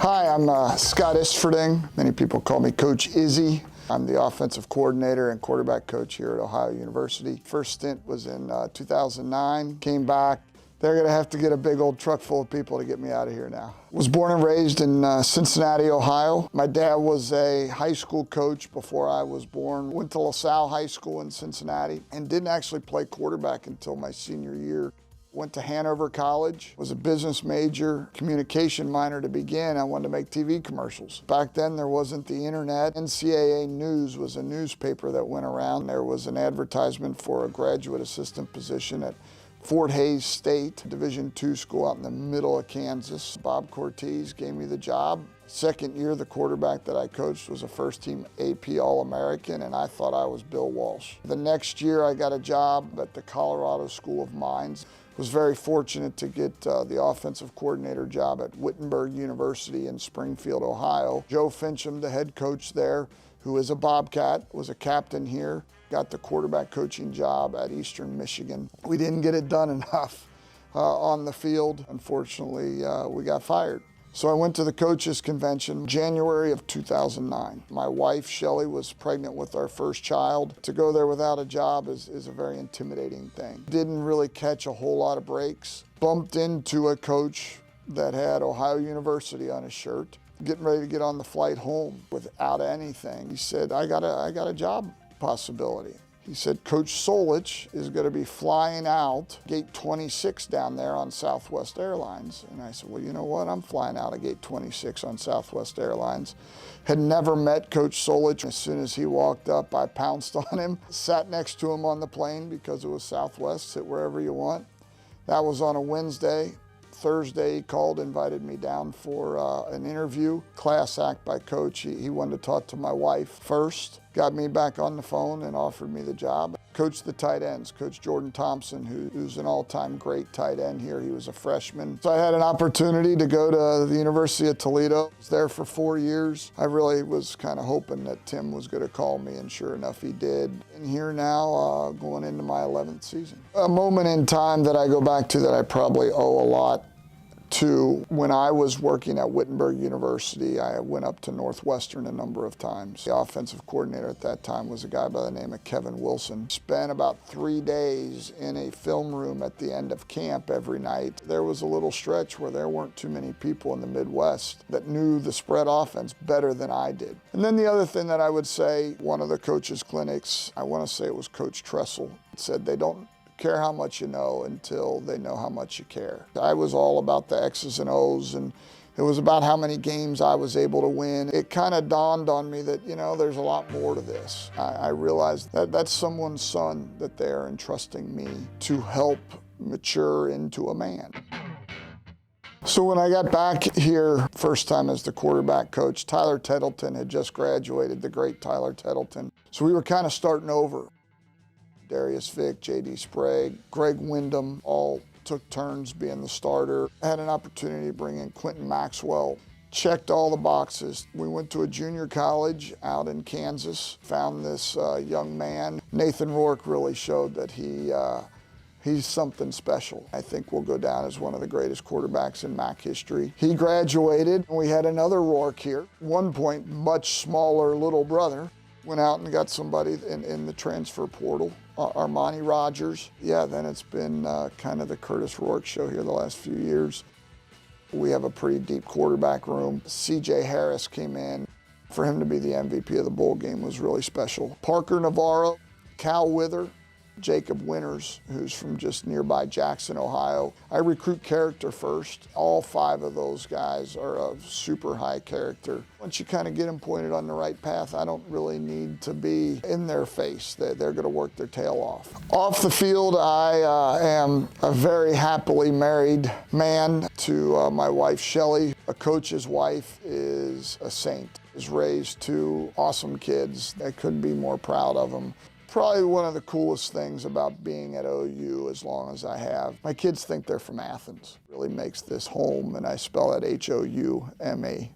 Hi, I'm Scott Isphording. Many people call me Coach Izzy. I'm the offensive coordinator and quarterback coach here at Ohio University. First stint was in 2009. Came back. They're going to have to get a big old truck full of people to get me out of here now. Was born and raised in Cincinnati, Ohio. My dad was a high school coach before I was born. Went to LaSalle High School in Cincinnati and didn't actually play quarterback until my senior year. Went to Hanover College, was a business major, communication minor to begin. I wanted to make TV commercials. Back then there wasn't the internet. NCAA News was a newspaper that went around. There was an advertisement for a graduate assistant position at Fort Hays State, Division II school out in the middle of Kansas. Bob Cortez gave me the job. Second year, the quarterback that I coached was a first-team AP All-American, and I thought I was Bill Walsh. The next year, I got a job at the Colorado School of Mines. Was very fortunate to get the offensive coordinator job at Wittenberg University in Springfield, Ohio. Joe Fincham, the head coach there, who is a Bobcat, was a captain here, got the quarterback coaching job at Eastern Michigan. We didn't get it done enough on the field. Unfortunately, we got fired. So I went to the coaches convention January of 2009. My wife, Shelly, was pregnant with our first child. To go there without a job is a very intimidating thing. Didn't really catch a whole lot of breaks. Bumped into a coach that had Ohio University on his shirt. Getting ready to get on the flight home without anything. He said, I got a job possibility. He said, Coach Solich is going to be flying out gate 26 down there on Southwest Airlines. And I said, well, you know what? I'm flying out of gate 26 on Southwest Airlines. Had never met Coach Solich. As soon as he walked up, I pounced on him, sat next to him on the plane because it was Southwest, sit wherever you want. That was on a Wednesday. Thursday, he called, invited me down for an interview. Class act by Coach. He wanted to talk to my wife first, got me back on the phone and offered me the job. Coached the tight ends, Coach Jordan Thompson, who's an all-time great tight end here. He was a freshman. So I had an opportunity to go to the University of Toledo. I was there for 4 years. I really was kind of hoping that Tim was going to call me, and sure enough, he did. And here now, going into my 11th season. A moment in time that I go back to that I probably owe a lot to when I was working at Wittenberg University. I went up to Northwestern a number of times. The offensive coordinator at that time was a guy by the name of Kevin Wilson. Spent about 3 days in a film room at the end of camp every night. There was a little stretch where there weren't too many people in the Midwest that knew the spread offense better than I did. And then the other thing that I would say, one of the coaches' clinics, I want to say it was Coach Tressel, said they don't care how much you know until they know how much you care. I was all about the X's and O's, and it was about how many games I was able to win. It kind of dawned on me that, you know, there's a lot more to this. I realized that that's someone's son that they're entrusting me to help mature into a man. So when I got back here, first time as the quarterback coach, Tyler Tettleton had just graduated, the great Tyler Tettleton. So we were kind of starting over. Darius Vick, J.D. Sprague, Greg Wyndham all took turns being the starter. I had an opportunity to bring in Quentin Maxwell. Checked all the boxes. We went to a junior college out in Kansas, found this young man. Nathan Rourke really showed that he's something special. I think will go down as one of the greatest quarterbacks in MAC history. He graduated, and we had another Rourke here. At one point, much smaller little brother. Went out and got somebody in the transfer portal, Armani Rogers. Yeah, then it's been kind of the Curtis Rourke show here the last few years. We have a pretty deep quarterback room. C.J. Harris came in. For him to be the MVP of the bowl game was really special. Parker Navarro, Cal Wither, Jacob Winters, who's from just nearby Jackson, Ohio. I recruit character first. All 5 of those guys are of super high character. Once you kind of get them pointed on the right path, I don't really need to be in their face. They're going to work their tail off. Off the field, I am a very happily married man to my wife, Shelly. A coach's wife is a saint. Has raised 2 awesome kids. I couldn't be more proud of them. Probably one of the coolest things about being at OU as long as I have. My kids think they're from Athens. It really makes this home, and I spell that H-O-U-M-E.